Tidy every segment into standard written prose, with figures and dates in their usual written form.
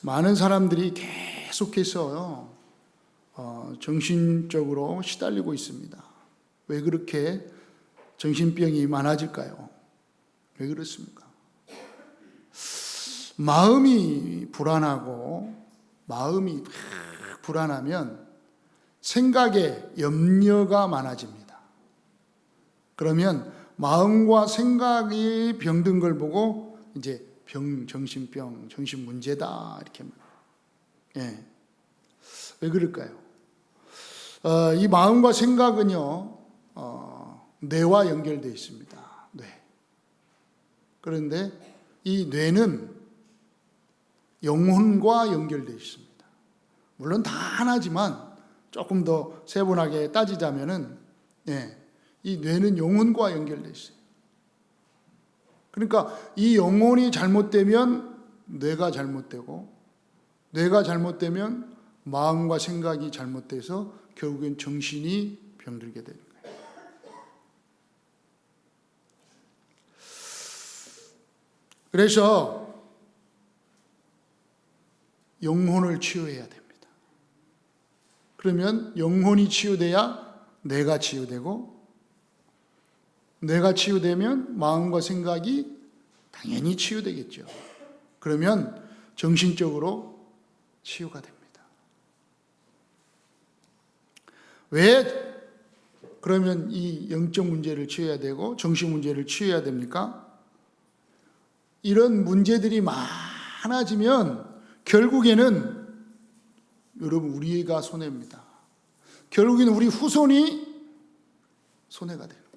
많은 사람들이 계속해서 정신적으로 시달리고 있습니다. 왜 그렇게 정신병이 많아질까요? 왜 그렇습니까? 마음이 불안하면 생각에 염려가 많아집니다. 그러면 마음과 생각이 병든 걸 보고 이제 정신병, 정신문제다 이렇게 말해요. 왜 그럴까요? 이 마음과 생각은요, 뇌와 연결되어 있습니다. 뇌. 그런데 이 뇌는 영혼과 연결되어 있습니다. 물론 다 하나지만 조금 더 세분하게 따지자면은, 이 뇌는 영혼과 연결되어 있어요. 그러니까 이 영혼이 잘못되면 뇌가 잘못되고, 뇌가 잘못되면 마음과 생각이 잘못돼서 결국엔 정신이 병들게 되는 거예요. 그래서 영혼을 치유해야 됩니다. 그러면 영혼이 치유돼야 뇌가 치유되고, 뇌가 치유되면 마음과 생각이 당연히 치유되겠죠. 그러면 정신적으로 치유가 됩니다. 왜 그러면 이 영적 문제를 치유해야 되고 정신 문제를 치유해야 됩니까? 이런 문제들이 많아지면 결국에는 여러분 우리가 손해입니다. 결국에는 우리 후손이 손해가 되는 거예요.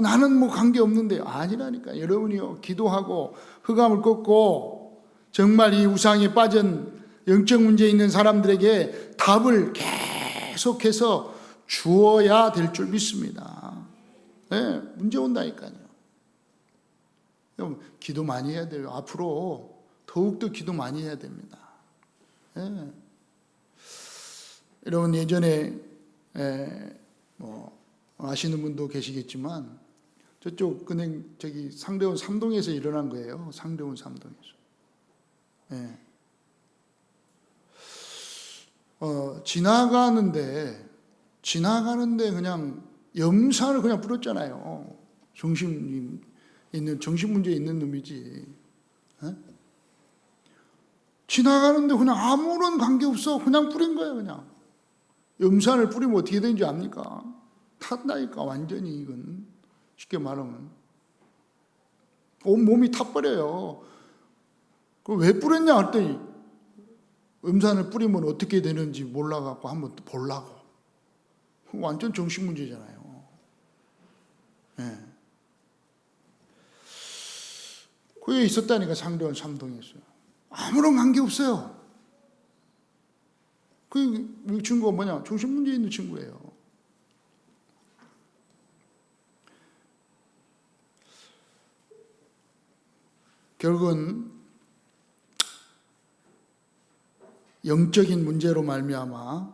나는 뭐 관계없는데 아니라니까. 여러분이요, 기도하고 흑암을 꺾고 정말 이 우상에 빠진 영적 문제 있는 사람들에게 답을 계속해서 주어야 될 줄 믿습니다. 문제 온다니까요. 기도 많이 해야 돼요. 앞으로 더욱더 기도 많이 해야 됩니다. 여러분 예전에 아시는 분도 계시겠지만 저쪽 은행 상대원 3동에서 일어난 거예요. 상대원 3동에서. 지나가는데 그냥 염산을 그냥 뿌렸잖아요. 정신 문제 있는 놈이지. 지나가는데 그냥 아무런 관계 없어. 그냥 뿌린 거예요, 그냥. 염산을 뿌리면 어떻게 되는지 압니까? 탔다니까, 완전히 이건. 쉽게 말하면. 온 몸이 타버려요. 그걸 왜 뿌렸냐 했더니, 염산을 뿌리면 어떻게 되는지 몰라갖고 한번 또 보려고. 완전 정신문제잖아요. 그게 있었다니까, 상대원 3동에서. 아무런 관계 없어요. 그 친구가 뭐냐? 정신문제 있는 친구예요. 결국은 영적인 문제로 말미암아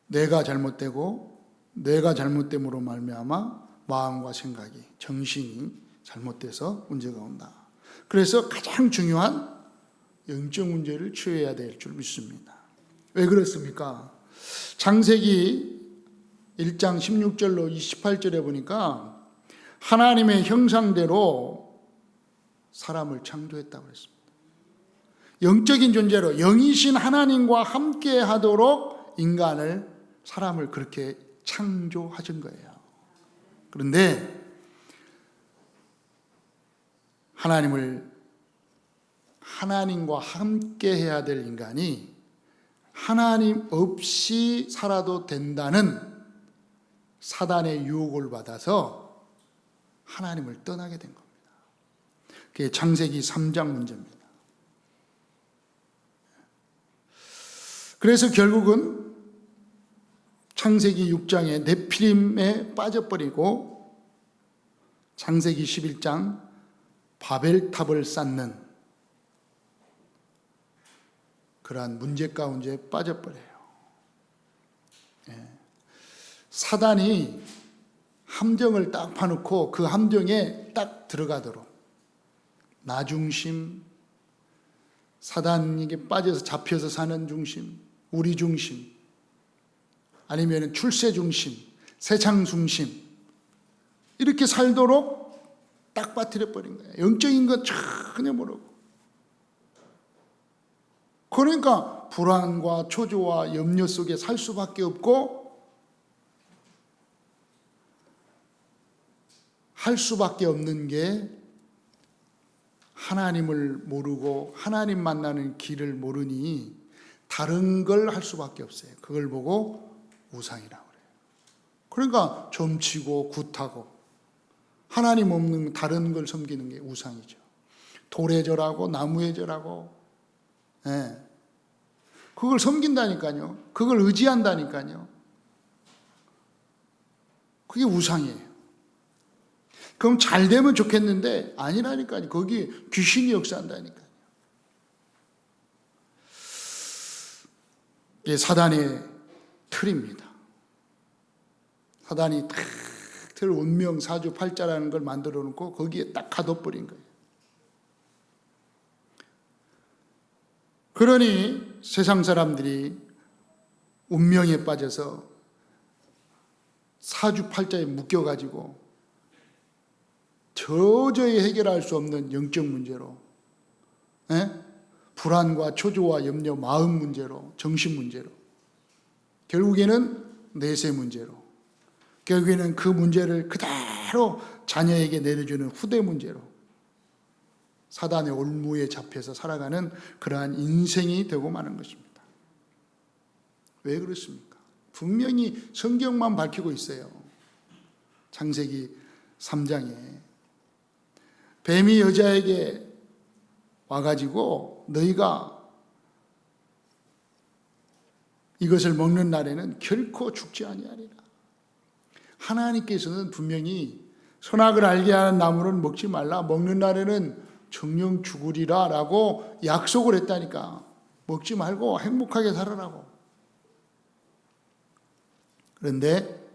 내가 잘못되고 내가 잘못됨으로 말미암아 마음과 생각이, 정신이 잘못돼서 문제가 온다. 그래서 가장 중요한 영적 문제를 치유해야 될 줄 믿습니다. 왜 그렇습니까? 창세기 1장 16절로 28절에 보니까 하나님의 형상대로 사람을 창조했다고 그랬습니다. 영적인 존재로 영이신 하나님과 함께 하도록 사람을 그렇게 창조하신 거예요. 그런데 하나님과 함께 해야 될 인간이 하나님 없이 살아도 된다는 사단의 유혹을 받아서 하나님을 떠나게 된 겁니다. 그게 창세기 3장 문제입니다. 그래서 결국은 창세기 6장에 네피림에 빠져버리고 창세기 11장 바벨탑을 쌓는 그러한 문제 가운데 빠져버려요. 사단이 함정을 딱 파놓고 그 함정에 딱 들어가도록 나 중심, 사단에게 빠져서 잡혀서 사는 중심, 우리 중심, 아니면 출세 중심, 세상 중심, 이렇게 살도록 딱 빠뜨려 버린 거예요. 영적인 것 전혀 모르고. 그러니까 불안과 초조와 염려 속에 살 수밖에 없고 할 수밖에 없는 게 하나님을 모르고 하나님 만나는 길을 모르니 다른 걸 할 수밖에 없어요. 그걸 보고 우상이라고 그래요. 그러니까 점치고 굿하고 하나님 없는 다른 걸 섬기는 게 우상이죠. 돌에 절하고 나무에 절하고, 예. 그걸 섬긴다니까요. 그걸 의지한다니까요. 그게 우상이에요. 그럼 잘 되면 좋겠는데 아니라니까요. 거기 귀신이 역사한다니까요. 이게 사단의 틀입니다. 사단이 딱 틀 운명 사주 팔자라는 걸 만들어 놓고 거기에 딱 가둬버린 거예요. 그러니 세상 사람들이 운명에 빠져서 사주 팔자에 묶여가지고 도저히 해결할 수 없는 영적 문제로, 불안과 초조와 염려, 마음 문제로, 정신 문제로, 결국에는 내세 문제로, 결국에는 그 문제를 그대로 자녀에게 내려주는 후대 문제로 사단의 올무에 잡혀서 살아가는 그러한 인생이 되고 마는 것입니다. 왜 그렇습니까? 분명히 성경만 밝히고 있어요. 창세기 3장에 뱀이 여자에게 와가지고 너희가 이것을 먹는 날에는 결코 죽지 아니하리라. 하나님께서는 분명히 선악을 알게 하는 나무는 먹지 말라, 먹는 날에는 정령 죽으리라 라고 약속을 했다니까. 먹지 말고 행복하게 살아라고. 그런데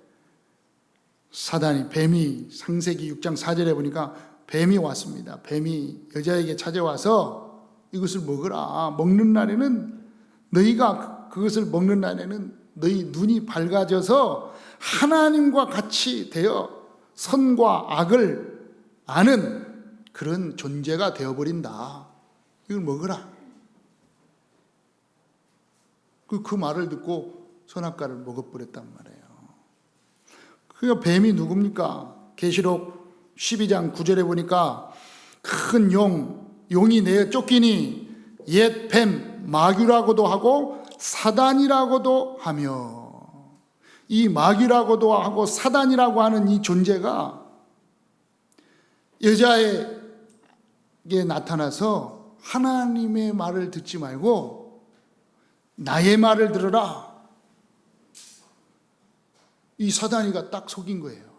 사단이, 뱀이, 창세기 6장 4절에 보니까 뱀이 왔습니다. 뱀이 여자에게 찾아와서 이것을 먹으라. 먹는 날에는, 너희가 그것을 먹는 날에는 너희 눈이 밝아져서 하나님과 같이 되어 선과 악을 아는 그런 존재가 되어버린다. 이걸 먹으라. 그 말을 듣고 선악과를 먹어버렸단 말이에요. 그러니까 뱀이 누굽니까? 계시록 12장 9절에 보니까 큰 용이 내어 쫓기니 옛 뱀 마귀라고도 하고 사단이라고도 하며, 이 마귀라고도 하고 사단이라고 하는 이 존재가 여자에게 나타나서 하나님의 말을 듣지 말고 나의 말을 들어라. 이 사단이가 딱 속인 거예요.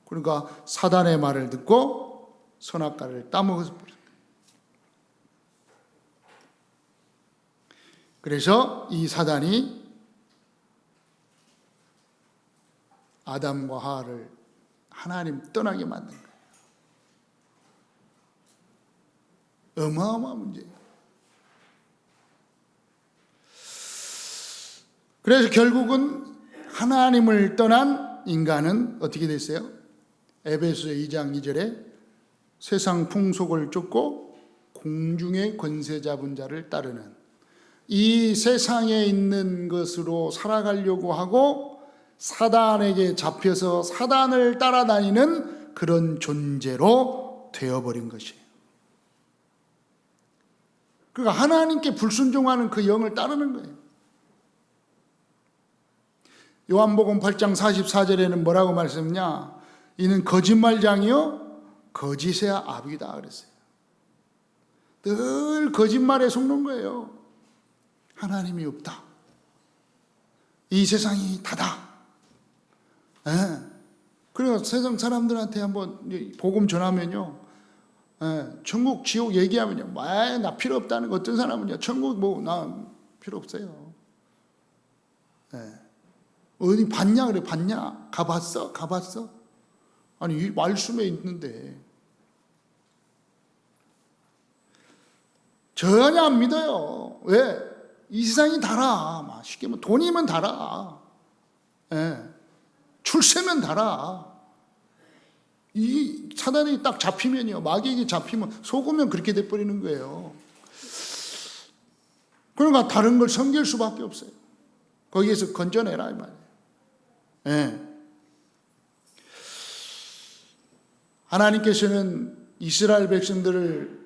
그러니까 사단의 말을 듣고 선악과를 따먹어서 버렸어요. 그래서 이 사단이 아담과 하와를 하나님 떠나게 만든 거예요. 어마어마한 문제예요. 그래서 결국은 하나님을 떠난 인간은 어떻게 됐어요? 에베소 2장 2절에 세상 풍속을 쫓고 공중의 권세 잡은 자를 따르는, 이 세상에 있는 것으로 살아가려고 하고 사단에게 잡혀서 사단을 따라다니는 그런 존재로 되어버린 것이에요. 그러니까 하나님께 불순종하는 그 영을 따르는 거예요. 요한복음 8장 44절에는 뭐라고 말씀했냐? 이는 거짓말장이요 거짓의 아비다 그랬어요. 늘 거짓말에 속는 거예요. 하나님이 없다. 이 세상이 다다. 그래서 세상 사람들한테 한번 복음 전하면요, 천국 지옥 얘기하면요, 나 필요 없다는 거. 어떤 사람은요, 천국 나 필요 없어요. 어디 봤냐 그래. 봤냐? 가봤어? 아니 이 말씀에 있는데. 전혀 안 믿어요. 왜? 이 세상이 달아. 쉽게 말하면 돈이면 달아. 예. 출세면 달아. 이 사단이 딱 잡히면요, 마귀에게 잡히면 속으면 그렇게 돼버리는 거예요. 그러니까 다른 걸 섬길 수밖에 없어요. 거기에서 건져내라 이 말이에요. 예. 하나님께서는 이스라엘 백성들을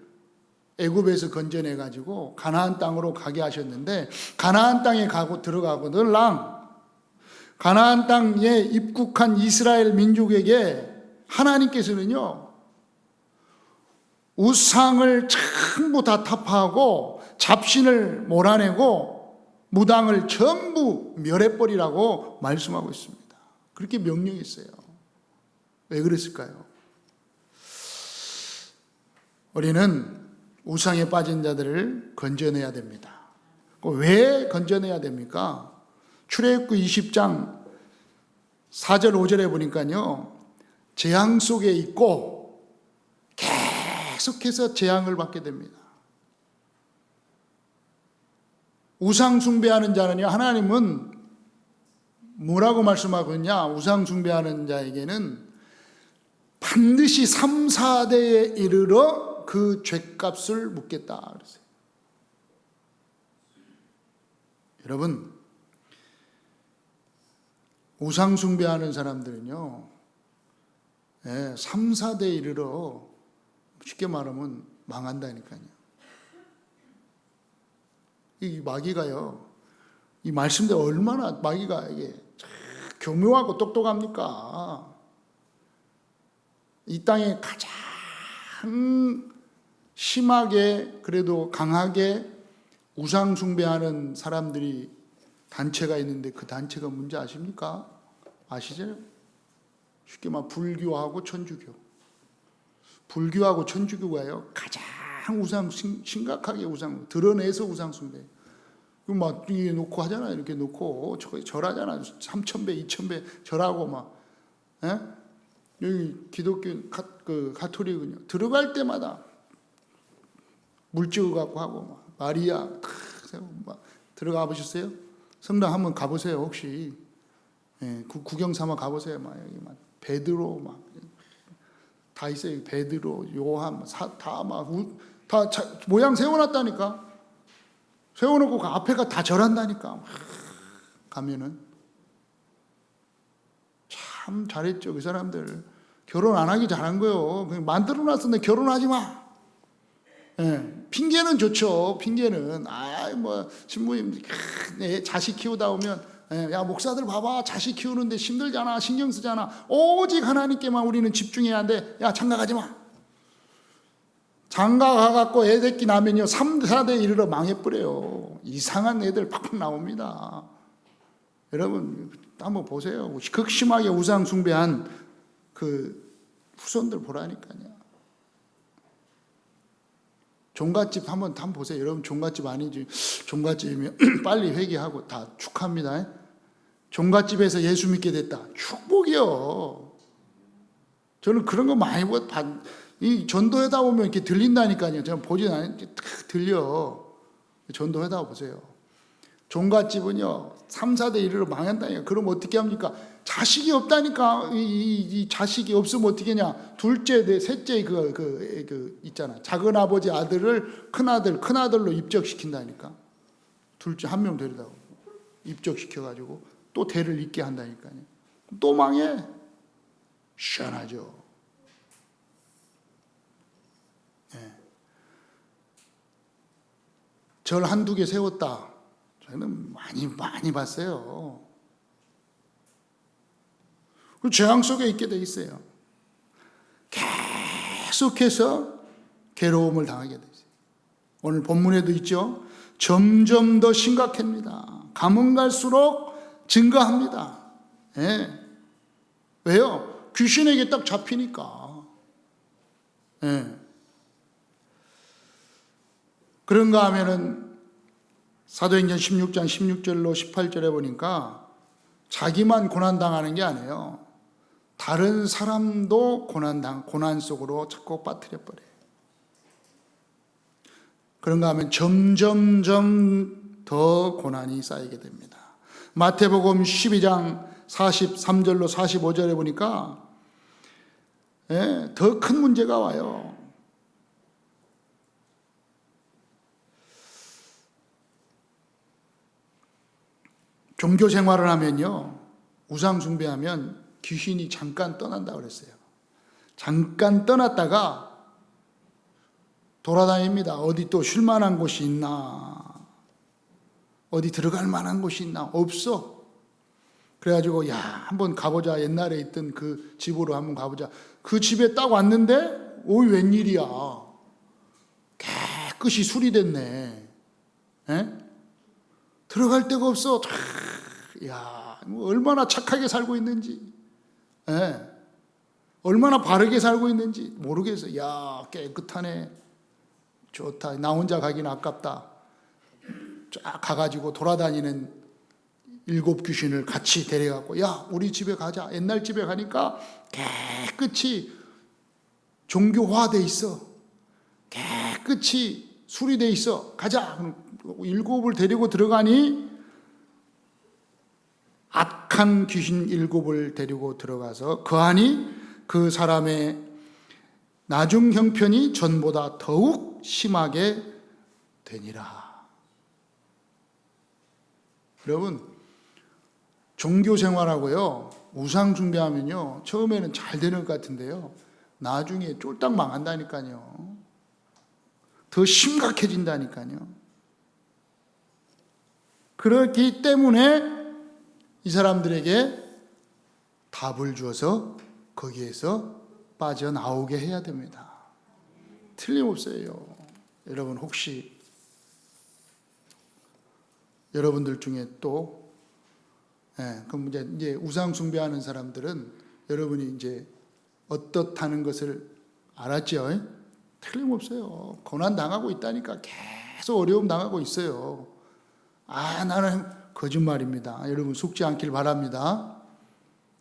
애굽에서 건져내 가지고 가나안 땅으로 가게 하셨는데, 가나안 땅에 들어가거들랑 가나안 땅에 입국한 이스라엘 민족에게 하나님께서는요, 우상을 전부 다 타파하고 잡신을 몰아내고 무당을 전부 멸해버리라고 말씀하고 있습니다. 그렇게 명령했어요. 왜 그랬을까요? 우리는 우상에 빠진 자들을 건져내야 됩니다. 왜 건져내야 됩니까? 출애굽기 20장 4절 5절에 보니까요, 재앙 속에 있고 계속해서 재앙을 받게 됩니다. 우상 숭배하는 자는요, 하나님은 뭐라고 말씀하고 있냐? 우상 숭배하는 자에게는 반드시 3, 4대에 이르러 그 죗값을 묻겠다 그랬어요. 여러분, 우상 숭배하는 사람들은요, 3, 4대에 이르러 쉽게 말하면 망한다니까요. 이 마귀가요, 이 말씀대로 얼마나 마귀가 이게 교묘하고 똑똑합니까? 이 땅에 가장 심하게 그래도 강하게 우상 숭배하는 사람들이 단체가 있는데, 그 단체가 뭔지 아십니까? 아시죠? 쉽게 말하면 불교하고 천주교. 불교하고 천주교가요, 가장 심각하게 우상, 드러내서 우상 숭배. 막 이게 놓고 하잖아요. 이렇게 놓고 절하잖아요. 3,000배, 2,000배 절하고 막. 예? 여기 기독교 가톨릭은요, 들어갈 때마다 물 찍어 갖고 하고 막 마리아 막 들어가 보셨어요? 성당 한번 가보세요. 혹시 구경 삼아 가보세요. 막 여기 막 베드로 막 다 있어요. 베드로, 요한 다 모양 세워놨다니까. 세워놓고 그 앞에가 다 절한다니까. 가면은 참 잘했죠. 그 사람들 결혼 안 하기 잘한 거예요. 그냥 만들어놨었는데 결혼하지 마. 핑계는 좋죠. 핑계는 신부님 자식 키우다 오면, 야 목사들 봐봐, 자식 키우는데 힘들잖아, 신경 쓰잖아. 오직 하나님께만 우리는 집중해야 돼. 야 장가 가지 마. 장가 가갖고 애 새끼 나면요 3, 4대 이르러 망해버려요. 이상한 애들 팍팍 나옵니다. 여러분 한번 보세요. 극심하게 우상 숭배한 그 후손들 보라니까요. 종갓집 한번 보세요. 여러분 종갓집 아니지. 종갓집이면 빨리 회개하고 다 축하합니다. 종갓집에서 예수 믿게 됐다. 축복이요. 저는 그런 거 많이 이 전도회다 보면 이렇게 들린다니까요. 저는 보진 않는데 딱 들려. 전도회다 보세요. 종갓집은요 3, 4대 1으로 망한다니까. 그럼 어떻게 합니까? 자식이 없다니까. 이 자식이 없으면 어떻게 하냐? 둘째, 셋째 그 있잖아. 작은 아버지 아들을 큰아들로 입적시킨다니까. 둘째 한 명 데려다가 입적시켜가지고 또 대를 잇게 한다니까요. 또 망해. 시원하죠. 절 한두 개 세웠다. 저는 많이 봤어요. 그 재앙 속에 있게 돼 있어요. 계속해서 괴로움을 당하게 돼 있어요. 오늘 본문에도 있죠. 점점 더 심각합니다. 가면 갈수록 증가합니다. 왜요? 귀신에게 딱 잡히니까. 그런가 하면은 사도행전 16장 16절로 18절에 보니까 자기만 고난당하는 게 아니에요. 다른 사람도 고난 속으로 자꾸 빠뜨려 버려요. 그런가 하면 점점점 더 고난이 쌓이게 됩니다. 마태복음 12장 43절로 45절에 보니까 더 큰 문제가 와요. 종교 생활을 하면요, 우상 숭배하면 귀신이 잠깐 떠난다고 그랬어요. 잠깐 떠났다가 돌아다닙니다. 어디 또 쉴만한 곳이 있나, 어디 들어갈 만한 곳이 있나. 없어. 그래가지고 야, 한번 가보자. 옛날에 있던 그 집으로 한번 가보자. 그 집에 딱 왔는데 오이 웬일이야, 깨끗이 수리됐네. 들어갈 데가 없어. 야, 얼마나 착하게 살고 있는지, 얼마나 바르게 살고 있는지 모르겠어. 야, 깨끗하네. 좋다. 나 혼자 가기는 아깝다. 쫙 가가지고 돌아다니는 7 귀신을 같이 데려가고, 야, 우리 집에 가자. 옛날 집에 가니까 깨끗이 종교화돼 있어. 깨끗이 수리돼 있어. 가자. 7을 데리고 들어가니 악한 귀신 7을 데리고 들어가서 거하니 그 사람의 나중 형편이 전보다 더욱 심하게 되니라. 여러분, 종교 생활하고요, 우상 숭배하면요, 처음에는 잘 되는 것 같은데요, 나중에 쫄딱 망한다니까요. 더 심각해진다니까요. 그렇기 때문에 이 사람들에게 답을 주어서 거기에서 빠져나오게 해야 됩니다. 틀림없어요. 여러분, 혹시 여러분들 중에 또 그럼 이제 우상 숭배하는 사람들은 여러분이 이제 어떻다는 것을 알았죠? 틀림없어요. 고난 당하고 있다니까. 계속 어려움 당하고 있어요. 나는 거짓말입니다. 여러분 속지 않길 바랍니다.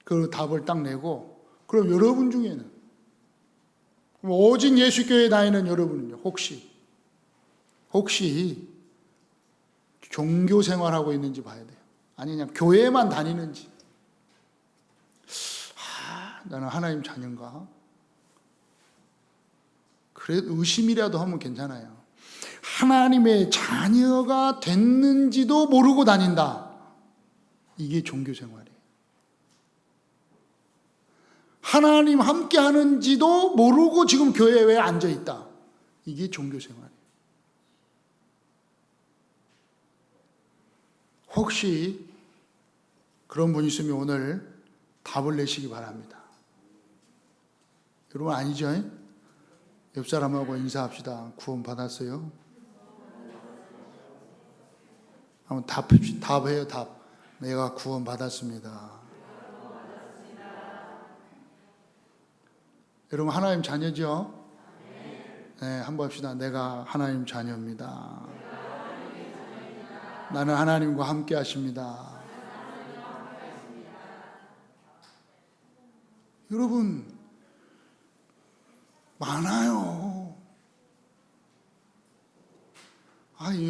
그 답을 딱 내고, 그럼 여러분 중에는, 오직 예수교회에 다니는 여러분은요, 혹시 종교 생활하고 있는지 봐야 돼요. 아니 그냥 교회만 다니는지. 나는 하나님 자녀인가? 그래, 의심이라도 하면 괜찮아요. 하나님의 자녀가 됐는지도 모르고 다닌다. 이게 종교 생활이에요. 하나님 함께 하는지도 모르고 지금 교회에 앉아 있다. 이게 종교 생활이에요. 혹시 그런 분 있으면 오늘 답을 내시기 바랍니다. 여러분 아니죠? 옆 사람하고 인사합시다. 구원 받았어요? 한번 답해요. 답. 내가 구원 받았습니다. 여러분 하나님 자녀죠? 네, 한번 합시다. 내가 하나님 자녀입니다. 나는 하나님과 함께 하십니다. 여러분 많아요.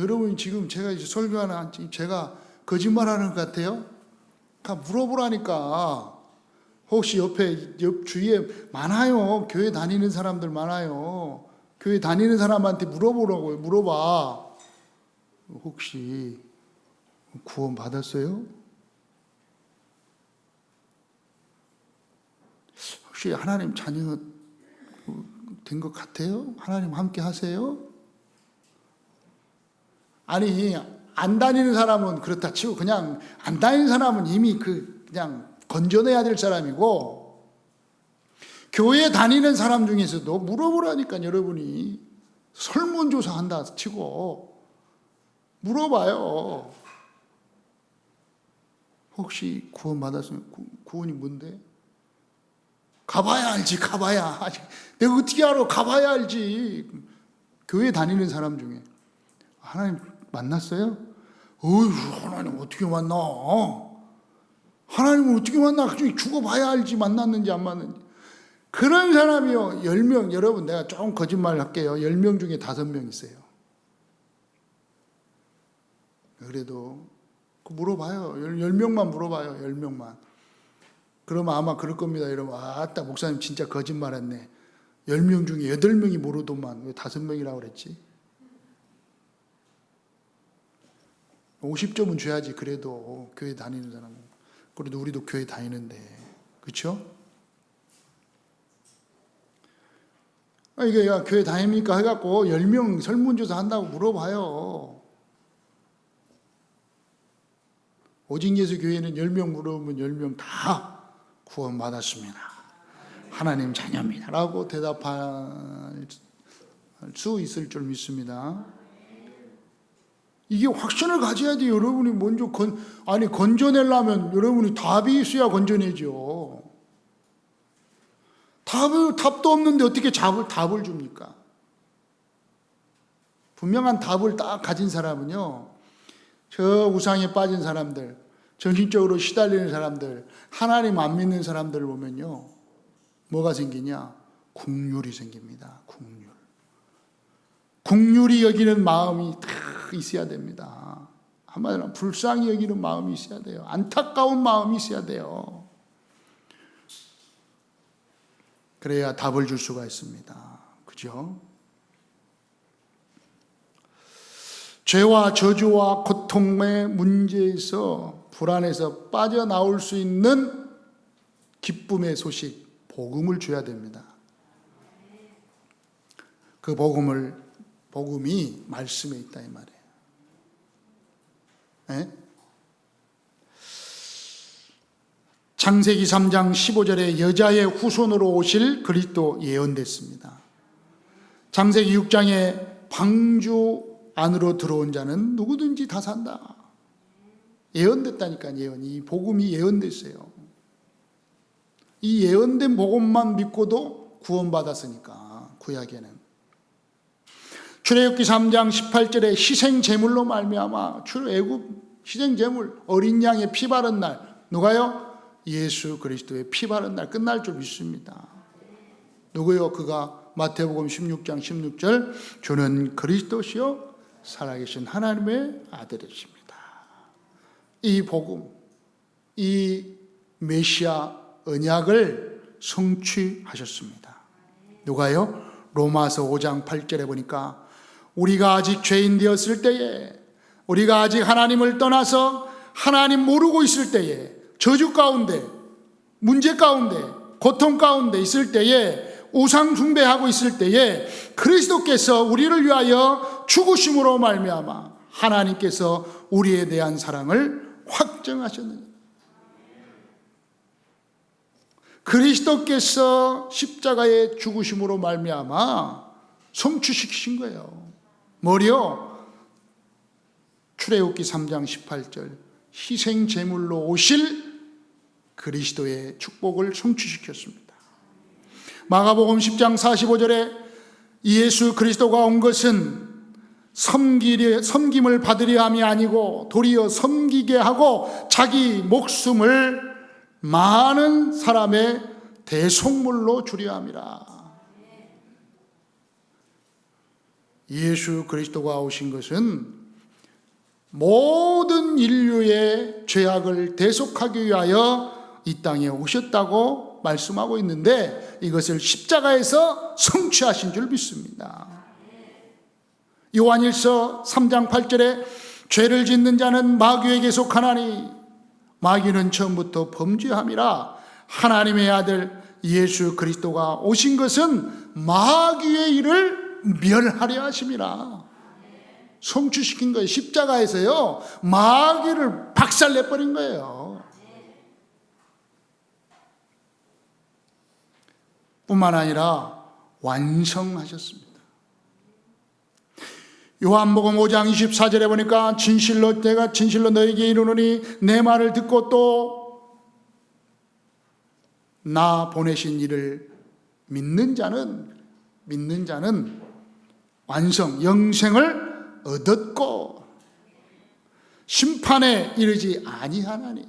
여러분 지금 제가 이제 설교하는, 제가 거짓말하는 것 같아요? 다 물어보라니까. 혹시 옆 주위에 많아요. 교회 다니는 사람들 많아요. 교회 다니는 사람한테 물어보라고요. 물어봐. 혹시 구원 받았어요? 혹시 하나님 자녀 된 것 같아요? 하나님 함께 하세요? 아니, 안 다니는 사람은 그렇다 치고, 그냥 안 다니는 사람은 이미 그냥 건져내야 될 사람이고, 교회 다니는 사람 중에서도 물어보라니까. 여러분이 설문조사 한다 치고 물어봐요. 혹시 구원 받았으면, 구원이 뭔데? 가봐야 알지. 가봐야. 내가 어떻게 알아? 가봐야 알지. 교회 다니는 사람 중에 하나님 만났어요? 하나님 어떻게 만나? 하나님을 어떻게 만나? 죽어봐야 알지. 만났는지 안 만났는지. 그런 사람이요, 10명. 여러분 내가 조금 거짓말 할게요. 10명 중에 5명 있어요. 그래도 물어봐요. 10명만 물어봐요. 10명만. 그러면 아마 그럴 겁니다. 여러분, 아따 목사님 진짜 거짓말했네. 10명 중에 8명이 모르더만 왜 5명이라고 그랬지? 50점은 줘야지. 그래도 교회 다니는 사람은. 그래도 우리도 교회 다니는데, 그렇죠? 이게 교회 다닙니까 해갖고 10명 설문조사 한다고 물어봐요. 오직 예수 교회는 10명 물어보면 10명 다 구원받았습니다. 하나님 자녀입니다. 라고 대답할 수 있을 줄 믿습니다. 이게 확신을 가져야 돼요. 여러분이 먼저 건져내려면 여러분이 답이 있어야 건져내죠. 답도 없는데 어떻게 답을 줍니까? 분명한 답을 딱 가진 사람은요, 저 우상에 빠진 사람들, 정신적으로 시달리는 사람들, 하나님 안 믿는 사람들을 보면요, 뭐가 생기냐? 국률이 생깁니다. 국률이 여기는 마음이 다 있어야 됩니다. 한마디로 불쌍히 여기는 마음이 있어야 돼요. 안타까운 마음이 있어야 돼요. 그래야 답을 줄 수가 있습니다. 그죠? 죄와 저주와 고통의 문제에서 불안해서 빠져나올 수 있는 기쁨의 소식, 복음을 줘야 됩니다. 그 복음이 말씀에 있다 이 말이에요. 네? 창세기 3장 15절에 여자의 후손으로 오실 그리스도 예언됐습니다. 창세기 6장에 방주 안으로 들어온 자는 누구든지 다 산다. 예언됐다니까. 이 복음이 예언됐어요. 이 예언된 복음만 믿고도 구원받았으니까, 구약에는. 출애굽기 3장 18절에 희생 제물로 말미암아 애굽 희생 제물 어린 양의 피 바른 날, 누가요? 예수 그리스도의 피 바른 날 끝날 줄 믿습니다. 누구요? 그가 마태복음 16장 16절 주는 그리스도시요 살아계신 하나님의 아들이십니다. 이 복음, 이 메시아 언약을 성취하셨습니다. 누가요? 로마서 5장 8절에 보니까 우리가 아직 죄인 되었을 때에, 우리가 아직 하나님을 떠나서 하나님 모르고 있을 때에, 저주 가운데, 문제 가운데, 고통 가운데 있을 때에, 우상 숭배하고 있을 때에 그리스도께서 우리를 위하여 죽으심으로 말미암아 하나님께서 우리에 대한 사랑을 확정하셨느니라. 그리스도께서 십자가에 죽으심으로 말미암아 성취시키신 거예요. 뭐요? 출애굽기 3장 18절 희생 제물로 오실 그리스도의 축복을 성취시켰습니다. 마가복음 10장 45절에 예수 그리스도가 온 것은 섬김을 받으려 함이 아니고 도리어 섬기게 하고 자기 목숨을 많은 사람의 대속물로 주려 함이라. 예수 그리스도가 오신 것은 모든 인류의 죄악을 대속하기 위하여 이 땅에 오셨다고 말씀하고 있는데 이것을 십자가에서 성취하신 줄 믿습니다. 요한일서 3장 8절에 죄를 짓는 자는 마귀에게 속하나니 마귀는 처음부터 범죄함이라. 하나님의 아들 예수 그리스도가 오신 것은 마귀의 일을 멸하려 하심이라. 성취시킨 거예요. 십자가에서요 마귀를 박살내버린 거예요. 뿐만 아니라 완성하셨습니다. 요한복음 5장 24절에 보니까 내가 진실로 너에게 이르노니 내 말을 듣고 또 나 보내신 이를 믿는 자는 완성, 영생을 얻었고 심판에 이르지 아니하나니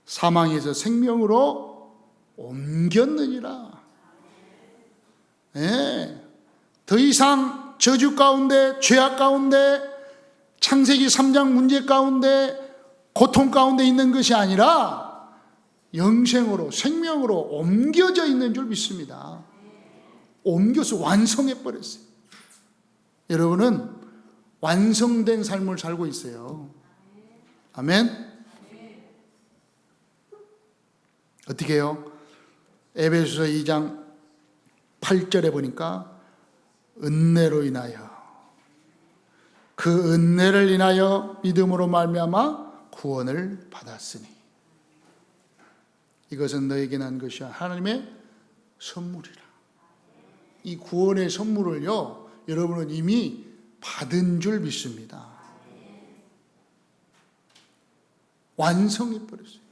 사망에서 생명으로 옮겼느니라. 네. 더 이상 저주 가운데, 죄악 가운데, 창세기 3장 문제 가운데 고통 가운데 있는 것이 아니라 영생으로 생명으로 옮겨져 있는 줄 믿습니다. 옮겨서 완성해 버렸어요. 여러분은 완성된 삶을 살고 있어요. 아멘. 어떻게 해요? 에베소서 2장 8절에 보니까 은혜로 인하여 그 은혜를 인하여 믿음으로 말미암아 구원을 받았으니 이것은 너에게 난 것이 하나님의 선물이라. 이 구원의 선물을요, 여러분은 이미 받은 줄 믿습니다. 완성해 버렸어요.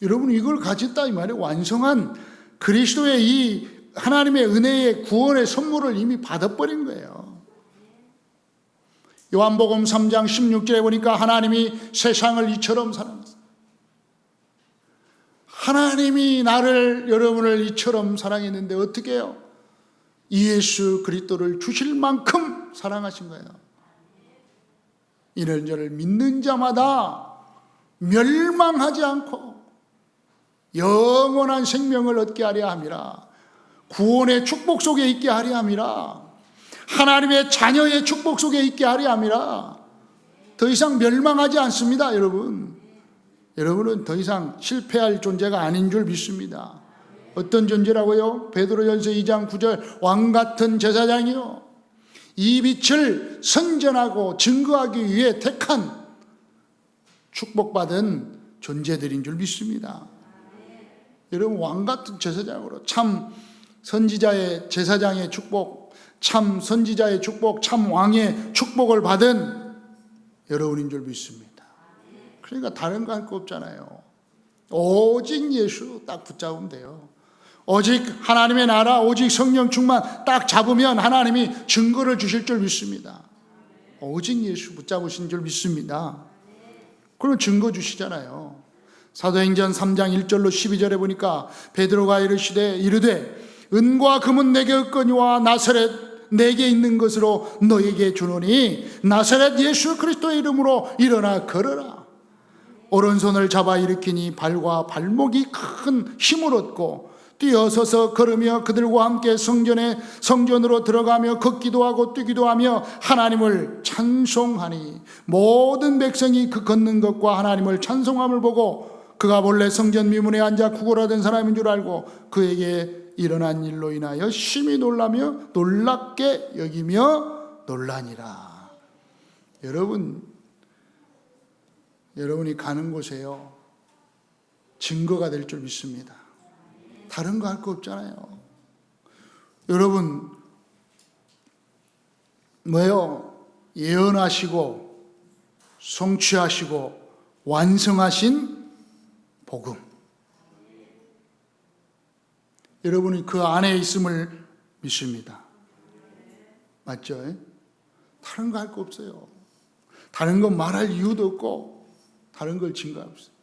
여러분 이걸 가졌다 이 말이에요. 완성한 그리스도의 이 하나님의 은혜의 구원의 선물을 이미 받아버린 거예요. 요한복음 3장 16절에 보니까 하나님이 세상을 이처럼 사랑했어요. 하나님이 나를 여러분을 이처럼 사랑했는데 어떻게 해요? 예수 그리스도를 주실 만큼 사랑하신 거예요. 이는 저를 믿는 자마다 멸망하지 않고 영원한 생명을 얻게 하려 함이라. 구원의 축복 속에 있게 하려 함이라. 하나님의 자녀의 축복 속에 있게 하려 함이라. 더 이상 멸망하지 않습니다, 여러분. 여러분은 더 이상 실패할 존재가 아닌 줄 믿습니다. 어떤 존재라고요? 베드로전서 2장 9절 왕같은 제사장이요 이 빛을 선전하고 증거하기 위해 택한 축복받은 존재들인 줄 믿습니다. 여러분 왕같은 제사장으로 참 선지자의 제사장의 축복, 참 선지자의 축복, 참 왕의 축복을 받은 여러분인 줄 믿습니다. 그러니까 다른 거 할 거 없잖아요. 오직 예수 딱 붙잡으면 돼요. 오직 하나님의 나라, 오직 성령 충만 딱 잡으면 하나님이 증거를 주실 줄 믿습니다. 오직 예수 붙잡으신 줄 믿습니다. 그럼 증거 주시잖아요. 사도행전 3장 1절로 12절에 보니까 베드로가 이르되 은과 금은 내게 없거니와 나사렛 내게 있는 것으로 너에게 주노니 나사렛 예수 그리스도의 이름으로 일어나 걸어라. 오른손을 잡아 일으키니 발과 발목이 큰 힘을 얻고 뛰어서서 걸으며 그들과 함께 성전으로 들어가며 걷기도 하고 뛰기도 하며 하나님을 찬송하니 모든 백성이 그 걷는 것과 하나님을 찬송함을 보고 그가 본래 성전 미문에 앉아 구걸하던 사람인 줄 알고 그에게 일어난 일로 인하여 심히 놀라며 놀랍게 여기며 놀라니라. 여러분이 가는 곳에요 증거가 될 줄 믿습니다. 다른 거 할 거 없잖아요. 여러분 뭐예요? 예언하시고 성취하시고 완성하신 복음, 여러분이 그 안에 있음을 믿습니다. 맞죠? 다른 거 할 거 없어요. 다른 건 말할 이유도 없고 다른 걸 증거할 없어요.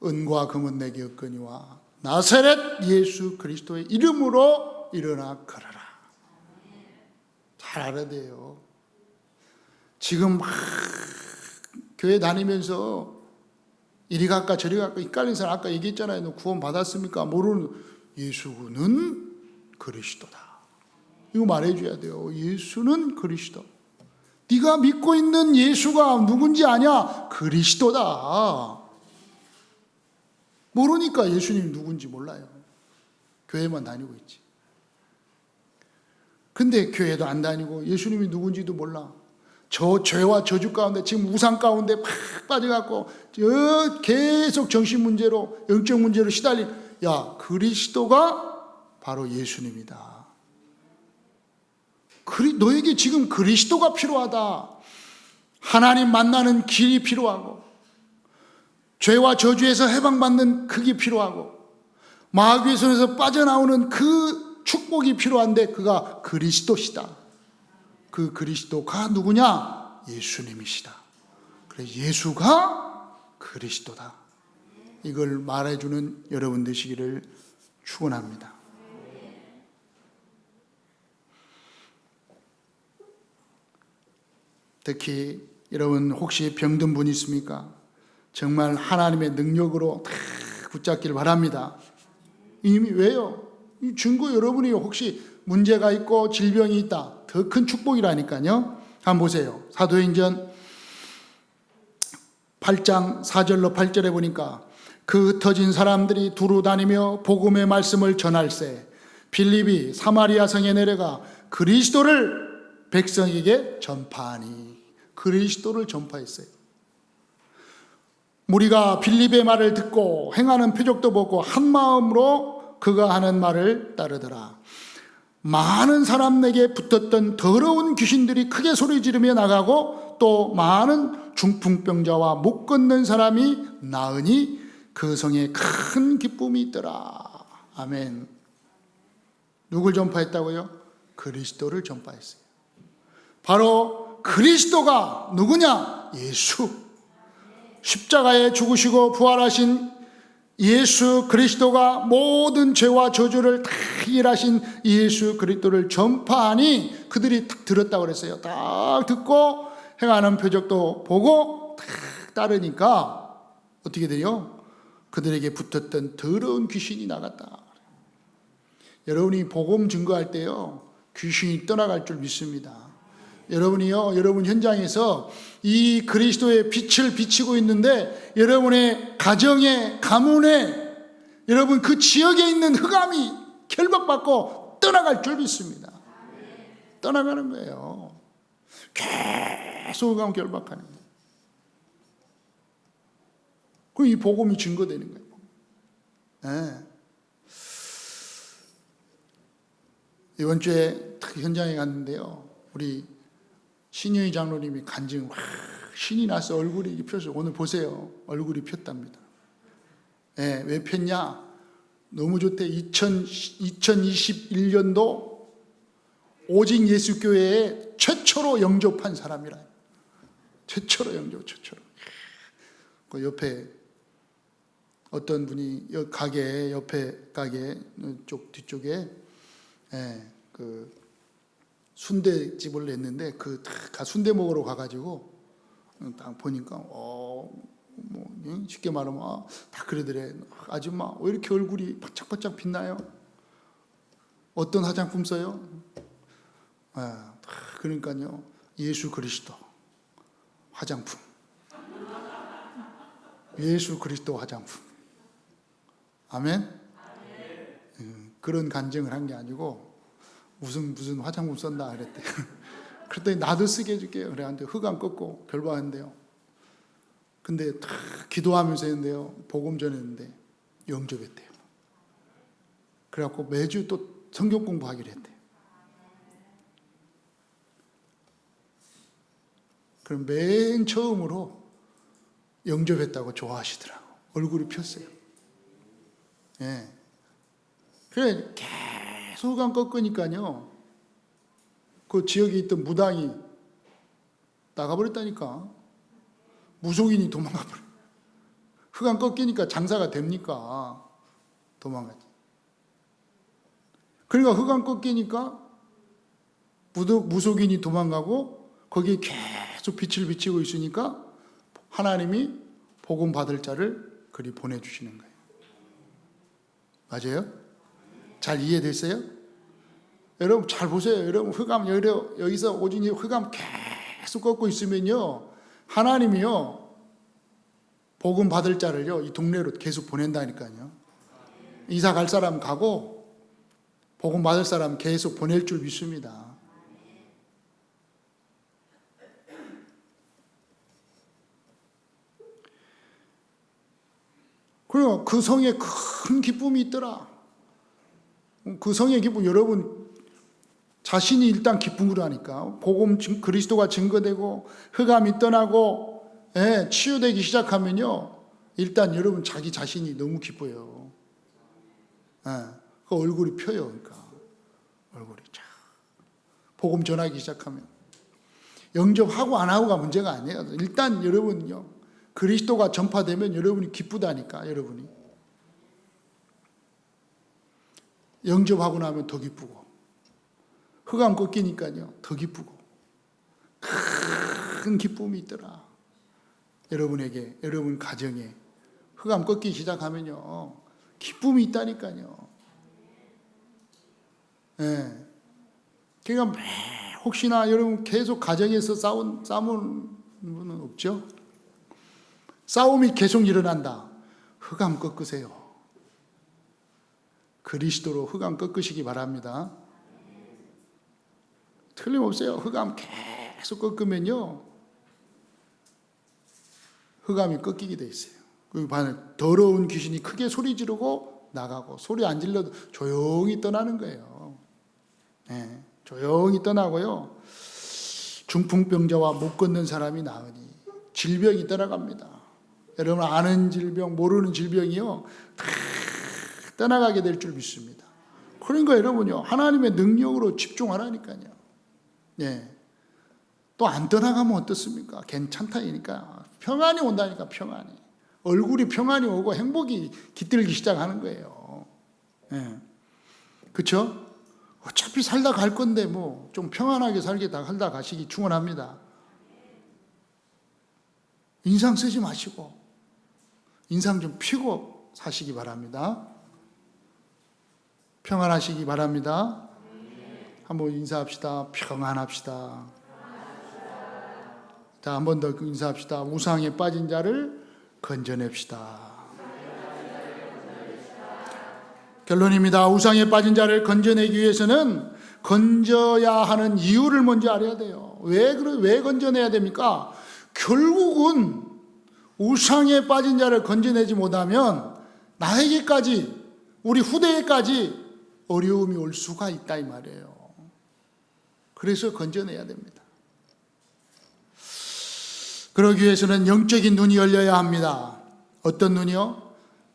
은과 금은 내게 없거니와 나사렛 예수 그리스도의 이름으로 일어나 걸어라. 잘 알아야 돼요. 지금 막 교회 다니면서 이리 갈까 저리 갈까 헷갈린 사람 아까 얘기했잖아요. 너 구원 받았습니까? 모르는 예수는 그리스도다. 이거 말해줘야 돼요. 예수는 그리스도. 네가 믿고 있는 예수가 누군지 아냐? 그리스도다. 모르니까 예수님이 누군지 몰라요. 교회만 다니고 있지. 근데 교회도 안 다니고 예수님이 누군지도 몰라. 저 죄와 저주 가운데 지금 우상 가운데 팍 빠져갖고 계속 정신 문제로 영적 문제로 시달린 그리스도가 바로 예수님이다. 너에게 지금 그리스도가 필요하다. 하나님 만나는 길이 필요하고 죄와 저주에서 해방받는 그게 필요하고 마귀의 손에서 빠져나오는 그 축복이 필요한데 그가 그리스도시다. 그 그리스도가 누구냐? 예수님이시다. 그래 예수가 그리스도다. 이걸 말해주는 여러분 되시기를 축원합니다. 특히 여러분 혹시 병든 분 있습니까? 정말 하나님의 능력으로 다 붙잡기를 바랍니다. 이미 왜요? 이 증거 여러분이 혹시 문제가 있고 질병이 있다. 더 큰 축복이라니까요. 한번 보세요. 사도행전 8장 4절로 8절에 보니까 그 흩어진 사람들이 두루 다니며 복음의 말씀을 전할세 빌립이 사마리아 성에 내려가 그리스도를 백성에게 전파하니. 그리스도를 전파했어요. 무리가 빌립의 말을 듣고 행하는 표적도 보고 한 마음으로 그가 하는 말을 따르더라. 많은 사람에게 붙었던 더러운 귀신들이 크게 소리 지르며 나가고 또 많은 중풍병자와 못 걷는 사람이 나으니 그 성에 큰 기쁨이 있더라. 아멘. 누굴 전파했다고요? 그리스도를 전파했어요. 바로 그리스도가 누구냐? 예수. 십자가에 죽으시고 부활하신 예수 그리스도가 모든 죄와 저주를 다 해결하신 예수 그리스도를 전파하니 그들이 딱 들었다고 그랬어요. 딱 듣고 행하는 표적도 보고 딱 따르니까 어떻게 돼요? 그들에게 붙었던 더러운 귀신이 나갔다. 여러분이 복음 증거할 때요, 귀신이 떠나갈 줄 믿습니다. 여러분이요, 여러분 현장에서 이 그리스도의 빛을 비치고 있는데 여러분의 가정에, 가문에, 여러분 그 지역에 있는 흑암이 결박받고 떠나갈 줄 믿습니다. 떠나가는 거예요. 계속 흑암 결박하는 거예요. 그럼 이 복음이 증거되는 거예요. 네. 이번 주에 현장에 갔는데요, 우리 신영희 장로님이 간증 신이 나서 얼굴이 폈어요. 오늘 보세요. 얼굴이 폈답니다. 네, 왜 폈냐? 너무 좋대. 2021년도 오직 예수교회에 최초로 영접한 사람이라. 최초로 영접, 최초로. 그 옆에 어떤 분이 가게 옆에 가게 쪽 뒤쪽에 그 순대집을 냈는데 그 순대 먹으러 가가지고 딱 보니까 쉽게 말하면 다 그러더래. 아줌마 왜 이렇게 얼굴이 바짝바짝 빛나요? 어떤 화장품 써요? 그러니까요, 예수 그리스도 화장품. 예수 그리스도 화장품. 아멘? 그런 간증을 한 게 아니고 무슨 화장품 썼나 그랬대. 그랬더니 나도 쓰게 해줄게요. 그래는데 흑암 꺾고 결박하는데요. 근데 다 기도하면서 했는데요, 복음 전했는데 영접했대요. 그래갖고 매주 또 성경 공부하기로 했대요. 그럼 맨 처음으로 영접했다고 좋아하시더라고. 얼굴이 폈어요. 예. 그래 계속 흑암 꺾으니까요, 그 지역에 있던 무당이 나가버렸다니까. 무속인이 도망가버려. 흑암 꺾이니까 장사가 됩니까? 도망가지. 그러니까 흑암 꺾이니까 무속인이 도망가고 거기에 계속 빛을 비치고 있으니까 하나님이 복음 받을 자를 그리 보내주시는 거예요. 맞아요? 잘 이해됐어요? 여러분 잘 보세요. 여러분 흑암 여기서 오직 흑암 계속 꺾고 있으면요, 하나님이요 복음 받을 자를요 이 동네로 계속 보낸다니까요. 이사 갈 사람 가고 복음 받을 사람 계속 보낼 줄 믿습니다. 그리고 그 성에 큰 기쁨이 있더라. 그 성의 기쁨, 여러분 자신이 일단 기쁨으로 하니까 복음 그리스도가 증거되고 흑암이 떠나고 치유되기 시작하면요, 일단 여러분 자기 자신이 너무 기뻐요. 그 얼굴이 펴요. 그러니까 얼굴이 쫙 복음 전하기 시작하면 영접하고 안 하고가 문제가 아니에요. 일단 여러분요, 그리스도가 전파되면 여러분이 기쁘다니까. 여러분이 영접하고 나면 더 기쁘고, 흑암 꺾이니까요 더 기쁘고, 큰 기쁨이 있더라. 여러분에게, 여러분 가정에 흑암 꺾기 시작하면요, 기쁨이 있다니까요. 예. 그러니까 혹시나 여러분 계속 가정에서 싸우는 분은 없죠? 싸움이 계속 일어난다. 흑암 꺾으세요. 그리스도로 흑암 꺾으시기 바랍니다. 틀림없어요. 흑암 계속 꺾으면요, 흑암이 꺾이게 돼 있어요. 그 반을 더러운 귀신이 크게 소리 지르고 나가고, 소리 안 질러도 조용히 떠나는 거예요. 네, 조용히 떠나고요, 중풍병자와 못 걷는 사람이 나으니 질병이 떠나갑니다. 여러분 아는 질병, 모르는 질병이요, 다 떠나가게 될 줄 믿습니다. 그러니까 여러분요, 하나님의 능력으로 집중하라니까요. 네. 또 안 떠나가면 어떻습니까? 괜찮다니까. 평안이 온다니까, 평안이. 얼굴이 평안이 오고 행복이 깃들기 시작하는 거예요. 네. 그렇죠? 어차피 살다 갈 건데 뭐 좀 평안하게 살다 가시기 축원합니다. 인상 쓰지 마시고 인상 좀 피고 사시기 바랍니다. 평안하시기 바랍니다. 한번 인사합시다. 평안합시다. 자, 한 번 더 인사합시다. 우상에 빠진 자를 건져냅시다. 결론입니다. 우상에 빠진 자를 건져내기 위해서는 건져야 하는 이유를 먼저 알아야 돼요. 왜 건져내야 됩니까? 결국은 우상에 빠진 자를 건져내지 못하면 나에게까지, 우리 후대에까지 어려움이 올 수가 있다 이 말이에요. 그래서 건져내야 됩니다. 그러기 위해서는 영적인 눈이 열려야 합니다. 어떤 눈이요?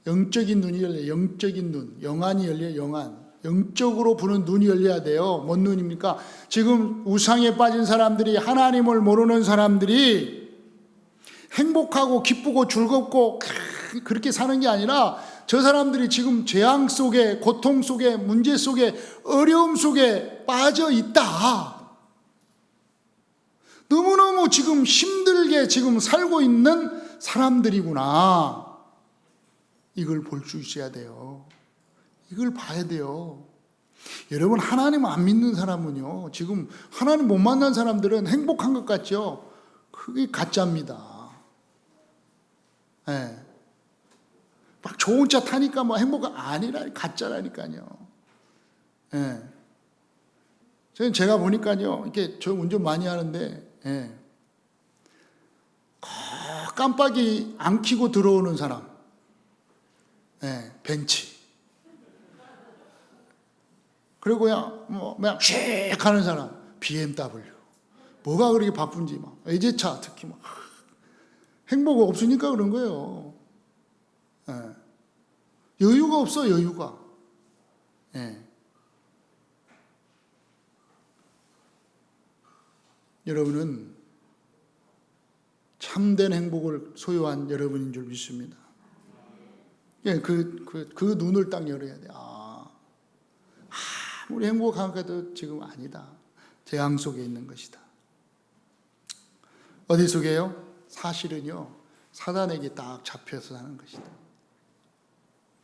영적인 눈이 열려요. 영적인 눈. 영안이 열려요. 영안. 영적으로 보는 눈이 열려야 돼요. 뭔 눈입니까? 지금 우상에 빠진 사람들이, 하나님을 모르는 사람들이 행복하고 기쁘고 즐겁고 그렇게 사는 게 아니라, 저 사람들이 지금 재앙 속에, 고통 속에, 문제 속에, 어려움 속에 빠져 있다. 너무너무 지금 힘들게 지금 살고 있는 사람들이구나. 이걸 볼 수 있어야 돼요. 이걸 봐야 돼요. 여러분, 하나님 안 믿는 사람은요, 지금 하나님 못 만난 사람들은 행복한 것 같죠? 그게 가짜입니다. 네. 막 좋은 차 타니까 뭐 행복한, 아니라 가짜라니까요. 네. 제가 보니까요, 이렇게 저 운전 많이 하는데, 예. 깜빡이 안 켜고 들어오는 사람, 예, 벤치. 그리고 그냥 쉐익 하는 사람, BMW. 뭐가 그렇게 바쁜지, 막, 외제차 특히 막. 행복 없으니까 그런 거예요. 예. 여유가 없어, 여유가. 예. 여러분은 참된 행복을 소유한 여러분인 줄 믿습니다. 예, 그 눈을 딱 열어야 돼. 아무리 행복한 것도 지금 아니다. 재앙 속에 있는 것이다. 어디 속에요? 사실은요, 사단에게 딱 잡혀서 사는 것이다.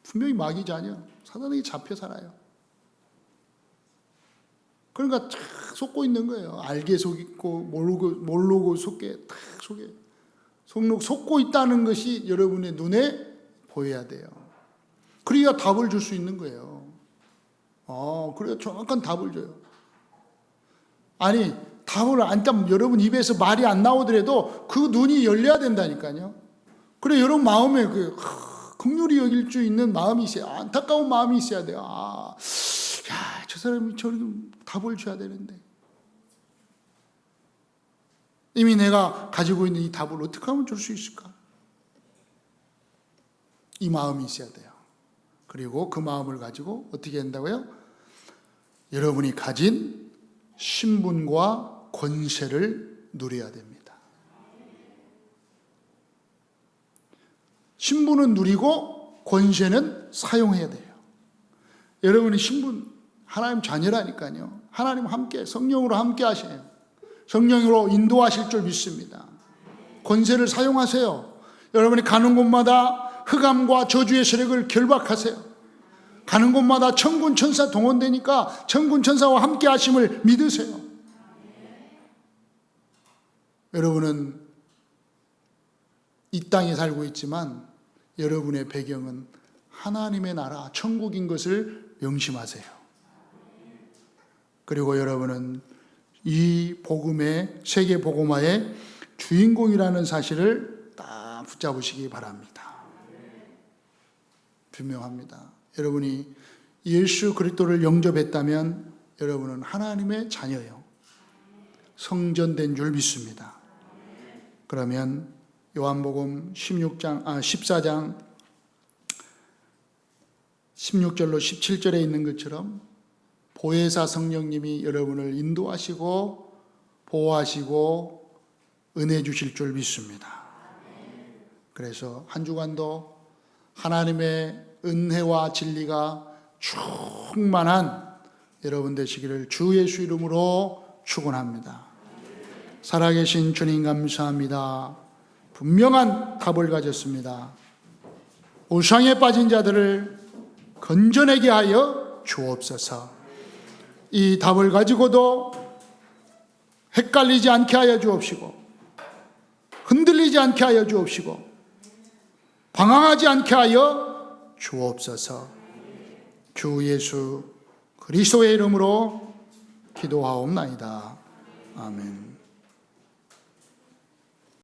분명히 마귀지 아니야. 사단에게 잡혀 살아요. 그러니까 탁 속고 있는 거예요. 알게 속고 모르고 속게 탁 속고 있다는 것이 여러분의 눈에 보여야 돼요. 그래야 답을 줄 수 있는 거예요. 그래야 정확한 답을 줘요. 아니, 답을 안 따면 여러분 입에서 말이 안 나오더라도 그 눈이 열려야 된다니까요. 그래, 여러분 마음에 긍휼히 여길 수 있는 마음이 있어야, 안타까운 마음이 있어야 돼요. 저 사람이 저렇게 답을 줘야 되는데, 이미 내가 가지고 있는 이 답을 어떻게 하면 줄 수 있을까? 이 마음이 있어야 돼요. 그리고 그 마음을 가지고 어떻게 한다고요? 여러분이 가진 신분과 권세를 누려야 됩니다. 신분은 누리고 권세는 사용해야 돼요. 여러분이 신분, 하나님 자녀라니까요. 하나님 함께, 성령으로 함께 하셔요. 성령으로 인도하실 줄 믿습니다. 권세를 사용하세요. 여러분이 가는 곳마다 흑암과 저주의 세력을 결박하세요. 가는 곳마다 천군 천사 동원되니까 천군 천사와 함께 하심을 믿으세요. 여러분은 이 땅에 살고 있지만 여러분의 배경은 하나님의 나라 천국인 것을 명심하세요. 그리고 여러분은 이 복음의 세계 복음화의 주인공이라는 사실을 딱 붙잡으시기 바랍니다. 분명합니다. 여러분이 예수 그리스도를 영접했다면 여러분은 하나님의 자녀예요. 성전된 줄 믿습니다. 그러면 요한복음 14장 16절로 17절에 있는 것처럼 보혜사 성령님이 여러분을 인도하시고 보호하시고 은혜 주실 줄 믿습니다. 그래서 한 주간도 하나님의 은혜와 진리가 충만한 여러분 되시기를 주 예수 이름으로 축원합니다. 살아계신 주님 감사합니다. 분명한 답을 가졌습니다. 우상에 빠진 자들을 건져내게 하여 주옵소서. 이 답을 가지고도 헷갈리지 않게 하여 주옵시고 흔들리지 않게 하여 주옵시고 방황하지 않게 하여 주옵소서. 주 예수 그리스도의 이름으로 기도하옵나이다. 아멘.